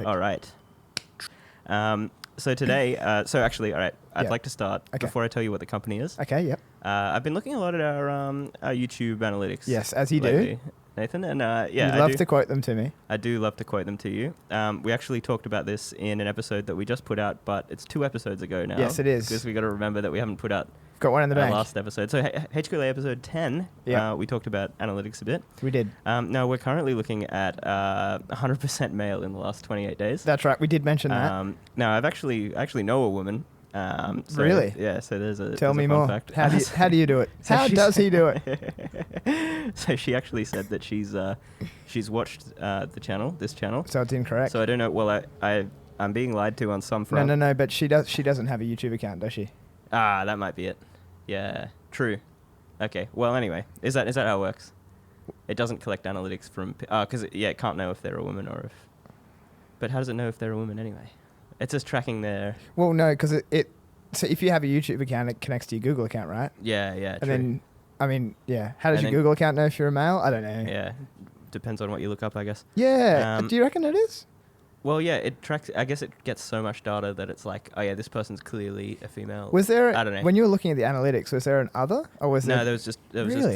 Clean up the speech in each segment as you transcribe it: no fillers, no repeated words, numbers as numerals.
All right. So today, all right, I'd like to start before I tell you what the company is. Okay, yep. I've been looking a lot at our YouTube analytics. Yes, as you lately, do. Nathan, and you love to quote them to me. I do love to quote them to you. We actually talked about this in an episode that we just put out, but it's 2 episodes ago now. Yes, it is. Because we got to remember that we haven't put out got one in the bank. Last episode. So HQLA episode 10, we talked about analytics a bit. We did. Now we're currently looking at 100% male in the last 28 days. That's right. We did mention that. Now I've actually know a woman. Really? Yeah. So there's a tell me fun more. Fact. How do you do it? So how does he do it? So she actually said that she's watched this channel. So it's incorrect. So I don't know. Well, I'm being lied to on some front. No. But she doesn't have a YouTube account, does she? That might be it. Yeah. True. Okay. Well, anyway, is that how it works? It doesn't collect analytics from because it can't know if they're a woman or if. But how does it know if they're a woman anyway? It's just tracking their... Well, no, because so if you have a YouTube account, it connects to your Google account, right? Yeah, and true. then, how does your Google account know if you're a male? I don't know. Yeah, depends on what you look up, I guess. Yeah, do you reckon it is? Well, yeah, it tracks... I guess it gets so much data that it's like, oh yeah, this person's clearly a female. Was there... I don't know. When you were looking at the analytics, was there an other? Or was there was just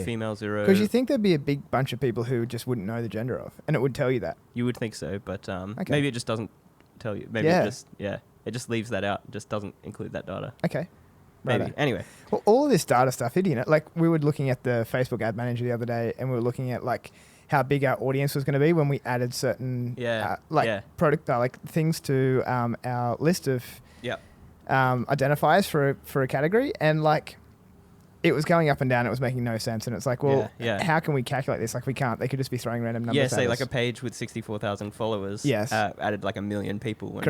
female 0. Because you think there'd be a big bunch of people who just wouldn't know the gender of, and it would tell you that. You would think so, but maybe it just doesn't tell you. Maybe it just leaves that out. It just doesn't include that data. Okay. Maybe. Righto. Anyway. Well, all of this data stuff, like we were looking at the Facebook ad manager the other day, and we were looking at like how big our audience was going to be when we added certain product things to our list of identifiers for a category, and like it was going up and down. It was making no sense, and it's like, well, how can we calculate this? Like we can't. They could just be throwing random numbers. Yeah, say like a page with 64,000 followers. Yes, added like 1 million people when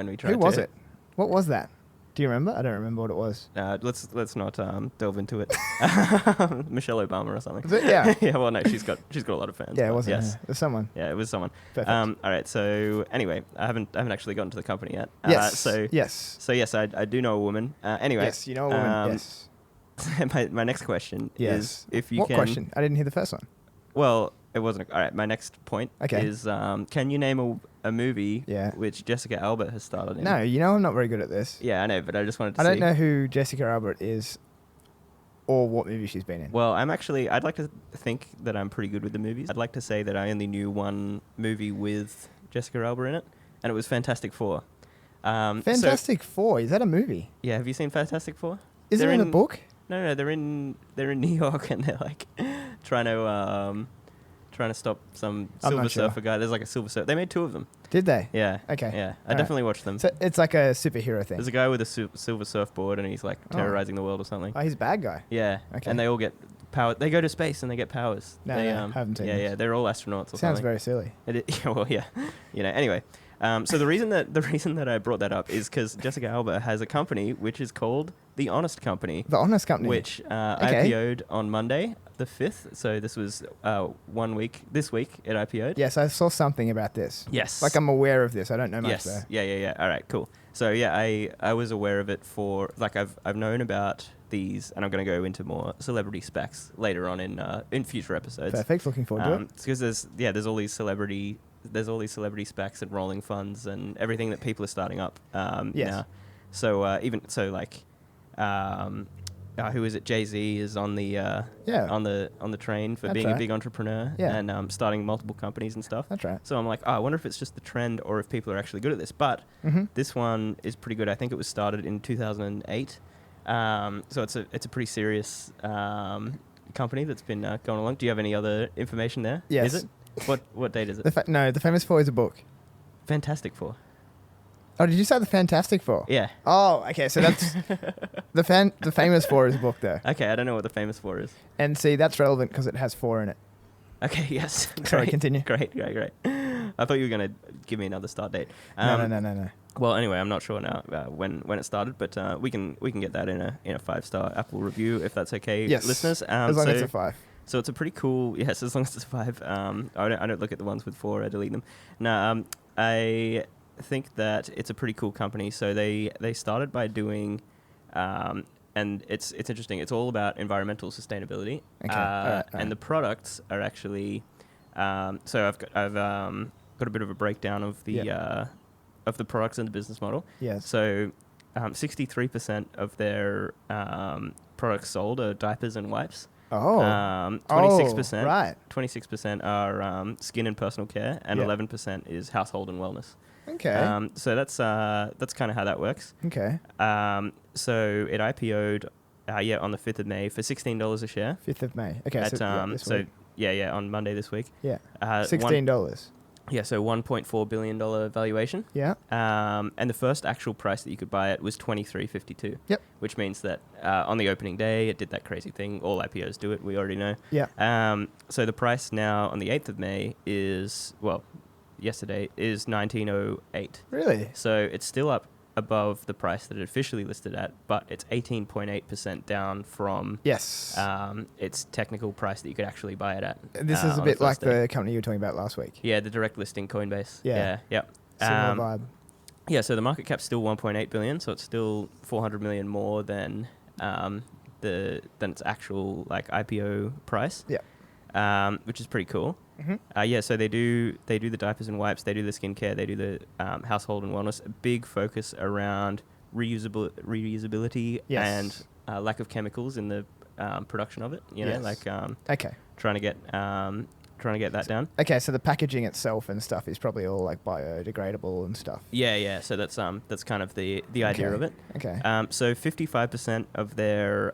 we tried. Who was it? What was that? Do you remember? I don't remember what it was. Let's not delve into it. Michelle Obama or something. Yeah. Yeah. Well, no, she's got a lot of fans. Yeah, it wasn't. Yes. It was someone. Yeah, it was someone. Perfect. All right. So anyway, I haven't actually gotten to the company yet. Yes. Yes, I do know a woman. Anyway. Yes, you know a woman. Yes. my next question is if you What question? I didn't hear the first one. Well, it wasn't. All right. My next point is can you name a movie which Jessica Alba has starred in? No, I'm not very good at this. Yeah, I know, but I just wanted to see. I don't know who Jessica Alba is or what movie she's been in. Well, I'd like to think that I'm pretty good with the movies. I'd like to say that I only knew one movie with Jessica Alba in it, and it was Fantastic Four. Fantastic Four? Is that a movie? Yeah, have you seen Fantastic Four? Is it in a book? No, they're in New York, and they're like trying to stop some Silver Surfer guy. There's like a Silver Surfer. They made 2 of them. Did they? Yeah. Okay. Yeah, I definitely watched them. So it's like a superhero thing. There's a guy with a silver surfboard, and he's like terrorizing the world or something. Oh, he's a bad guy. Yeah. Okay. And they all get power. They go to space and they get powers. No, I haven't seen this. Yeah, they're all astronauts or something. Sounds very silly. Well, yeah. Anyway. So the reason that I brought that up is because Jessica Alba has a company which is called The Honest Company. The Honest Company. Which IPO'd on Monday, the 5th. So this was 1 week. This week it IPO'd. Yes, I saw something about this. Yes. Like I'm aware of this. I don't know much though. Yeah. All right, cool. So yeah, I was aware of it for like I've known about these, and I'm going to go into more celebrity specs later on in future episodes. Perfect. Looking forward to it. Because there's all these celebrity specs and rolling funds and everything that people are starting up now. So who is it? Jay-Z is on the on the train for being a big entrepreneur and starting multiple companies and stuff. That's right. So I'm like, I wonder if it's just the trend or if people are actually good at this. But this one is pretty good. I think it was started in 2008. So it's a pretty serious company that's been going along. Do you have any other information there? Yes. Is it? What date is it? The Famous Four is a book. Fantastic Four. Oh, did you say the Fantastic Four? Yeah. Oh, okay. So that's the Famous Four is a book, though. Okay, I don't know what the Famous Four is. And see, that's relevant because it has 4 in it. Okay. Yes. Sorry. Continue. Great. I thought you were gonna give me another start date. No. Well, anyway, I'm not sure now when it started, but we can get that in a 5-star Apple review if that's okay, listeners. As long as it's a 5. So it's a pretty cool, yes, as long as it's 5. I don't look at the ones with 4, I delete them. No, I think that it's a pretty cool company. So they started by doing, and it's interesting. It's all about environmental sustainability. Okay. All right. And the products are actually, so I've got a bit of a breakdown of the of the products and the business model. Yes. So 63% of their products sold are diapers and wipes. 26%. Right. 26% are skin and personal care, and 11% is household and wellness. Okay. So that's kind of how that works. Okay. So it IPO'd on the 5th of May for $16 a share. 5th of May. Okay. At, this week. On Monday this week. Yeah. $16. So $1.4 billion valuation. Yeah. And the first actual price that you could buy it was $23.52. Yep. Which means that on the opening day, it did that crazy thing. All IPOs do it. We already know. Yeah. So the price now on the 8th of May is, yesterday, is $19.08. Really? So it's still up above the price that it officially listed at, but it's 18.8% down from its technical price that you could actually buy it at. This is a bit like the company you were talking about last week. Yeah, the direct listing Coinbase. Yeah. Similar vibe. Yeah, so the market cap's still 1.8 billion, so it's still 400 million more than its actual IPO price. Yeah. Which is pretty cool. Mm-hmm. So they do the diapers and wipes, they do the skincare, they do the household and wellness. A big focus around reusability and lack of chemicals in the production of it. Trying to get that down. Okay, so the packaging itself and stuff is probably all biodegradable and stuff. Yeah. So that's kind of the idea of it. Okay. So 55% of their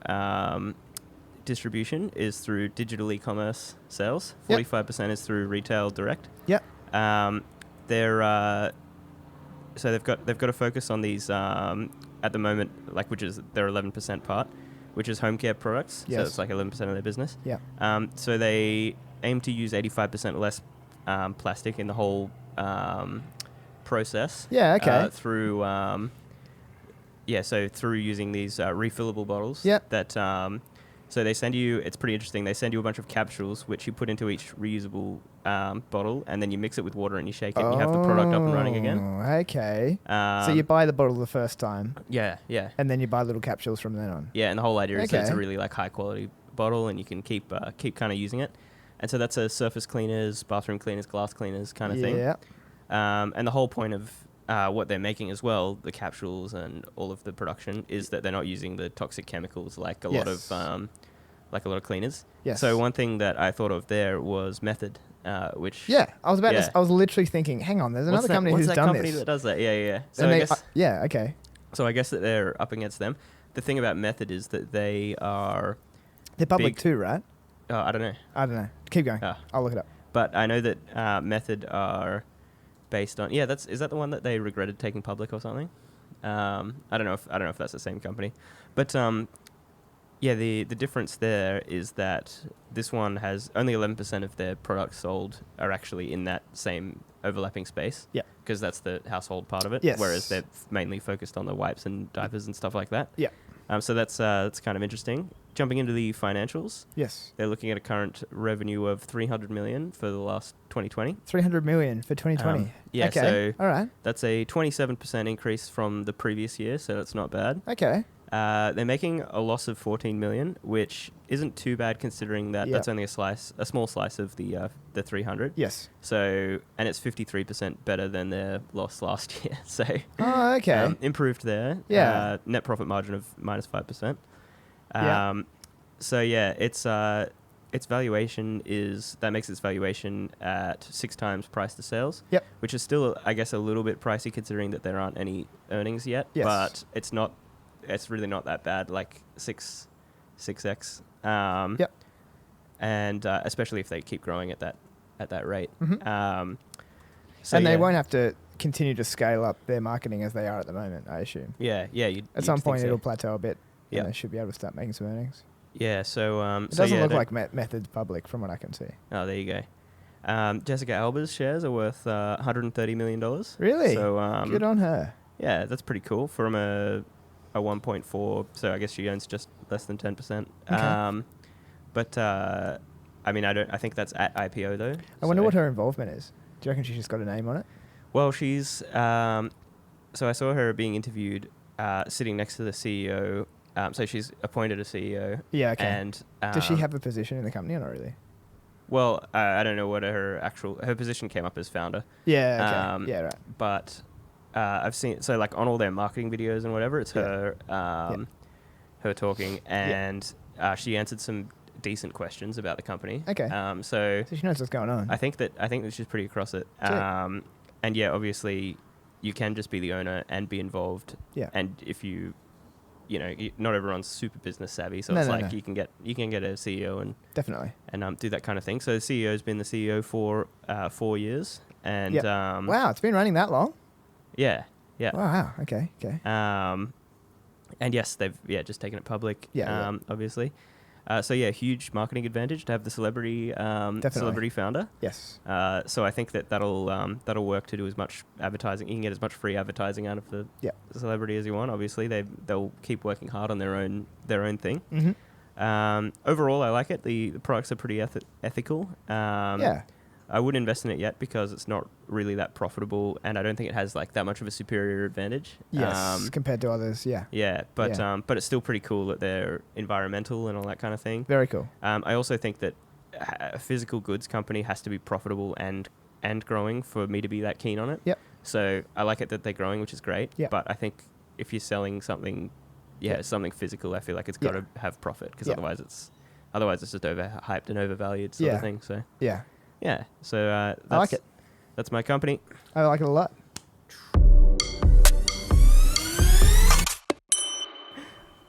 distribution is through digital e-commerce sales. 45% is through retail direct. Yep. So they've got to focus on these at the moment, which is their 11% part, which is home care products. Yes. So it's 11% of their business. Yeah. So they aim to use 85% less plastic in the whole process. Yeah. Okay. Through through using these refillable bottles. Yep. That so they send you. It's pretty interesting. They send you a bunch of capsules which you put into each reusable bottle, and then you mix it with water and you shake it, and you have the product up and running again. Okay. So you buy the bottle the first time. Yeah. And then you buy little capsules from then on. Yeah, and the whole idea is that it's a really high quality bottle, and you can keep kind of using it. And so that's a surface cleaners, bathroom cleaners, glass cleaners kind of thing. Yeah. And the whole point of what they're making as well, the capsules and all of the production, is that they're not using the toxic chemicals like a lot of cleaners. Yes. So one thing that I thought of there was Method, which I was literally thinking, hang on, there's another company who's done this. What's that company that does that? Yeah. So okay. So I guess that they're up against them. The thing about Method is that they're public too, right? Oh, I don't know. Keep going. I'll look it up. But I know that Method are based on is that the one that they regretted taking public or something? I don't know if that's the same company, but the difference there is that this one has only 11% of their products sold are actually in that same overlapping space. Yeah, because that's the household part of it. Yes. Whereas they're mainly focused on the wipes and diapers and stuff like that. Yeah. So that's kind of interesting. Jumping into the financials. Yes. They're looking at a current revenue of 300 million for the last 2020. 300 million for 2020. Okay. So all right. That's a 27% increase from the previous year, so that's not bad. Okay. They're making a loss of 14 million, which isn't too bad considering that that's only a small slice of the 300. Yes. So, and it's 53% better than their loss last year. So, okay. Improved there. Yeah. Net profit margin of -5%. Its valuation makes its valuation at 6 times price to sales. Yep. Which is still, I guess, a little bit pricey considering that there aren't any earnings yet. Yes. But it's really not that bad, like 6x. Yep. And especially if they keep growing at that rate. Mm-hmm. They won't have to continue to scale up their marketing as they are at the moment, I assume. Yeah. At some point, it'll plateau a bit. Yeah. And they should be able to start making some earnings. Yeah, so... it doesn't look like Method's public from what I can see. Oh, there you go. Jessica Alba's shares are worth $130 million. Really? So, good on her. Yeah, that's pretty cool. From a 1.4, so I guess she owns just less than 10%. Okay. I think that's at IPO, though. I wonder what her involvement is. Do you reckon she's just got a name on it? Well, she's... so I saw her being interviewed sitting next to the CEO. So she's appointed a CEO. Yeah, okay. And does she have a position in the company or not really? Well, I don't know what her position came up as founder. Yeah, okay. Yeah, right. But I've seen, so like on all their marketing videos and whatever, it's her talking, and she answered some decent questions about the company. Okay. So she knows what's going on. I think that she's pretty across it. And yeah, obviously you can just be the owner and be involved. Yeah. And if you know, not everyone's super business savvy, so you can get a CEO and definitely do that kind of thing. So the CEO's been the CEO for 4 years, and wow, it's been running that long. Yeah. Wow. Okay. And yes, they've just taken it public. Obviously. So yeah, huge marketing advantage to have the celebrity founder. Yes. So I think that'll work to do as much advertising. You can get as much free advertising out of the celebrity as you want. Obviously, they'll keep working hard on their own thing. Mm-hmm. Overall, I like it. The products are pretty ethical. I wouldn't invest in it yet because it's not really that profitable, and I don't think it has like that much of a superior advantage. Yes, compared to others. Yeah. But it's still pretty cool that they're environmental and all that kind of thing. Very cool. I also think that a physical goods company has to be profitable and growing for me to be that keen on it. Yep. So I like it that they're growing, which is great. Yep. But I think if you're selling something, something physical, I feel like it's got to have profit, because otherwise it's just overhyped and overvalued sort of thing. So yeah, so I like it. That's my company. I like it a lot.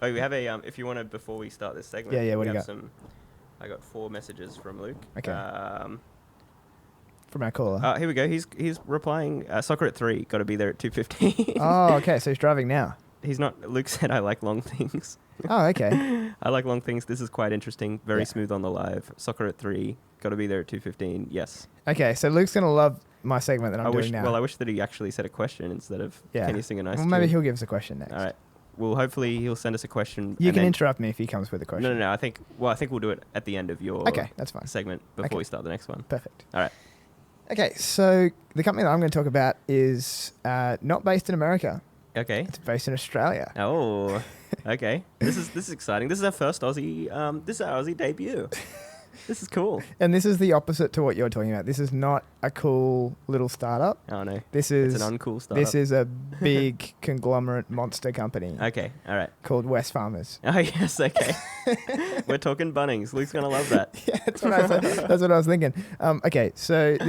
Oh, we have a if you want to, before we start this segment. What do you got? I got 4 messages from Luke. Okay. From our caller. Here we go. He's replying. Soccer at 3. Got to be there at 2:50. Oh, okay. So he's driving now. He's not. Luke said, "I like long things." Oh, okay. I like long things. This is quite interesting. Very smooth on the live. Soccer at 3. Got to be there at 2:15. Yes. Okay, so Luke's gonna love my segment that I'm doing now. Well, I wish that he actually said a question instead of can you sing a nice tune? Maybe he'll give us a question next. All right. Well, hopefully he'll send us a question. You can interrupt me if he comes with a question. No. I think we'll do it at the end of your that's fine. segment before we start the next one. Perfect. All right. Okay, so the company that I'm going to talk about is not based in America. Okay. It's based in Australia. Oh, okay. This is exciting. This is our first Aussie. This is our Aussie debut. This is cool. And this is the opposite to what you're talking about. This is not a cool little startup. Oh, no. It's an uncool startup. This is a big conglomerate monster company. Okay, all right. Called West Farmers. Oh, yes, okay. We're talking Bunnings. Luke's going to love that. Yeah, that's what I was thinking. Okay, so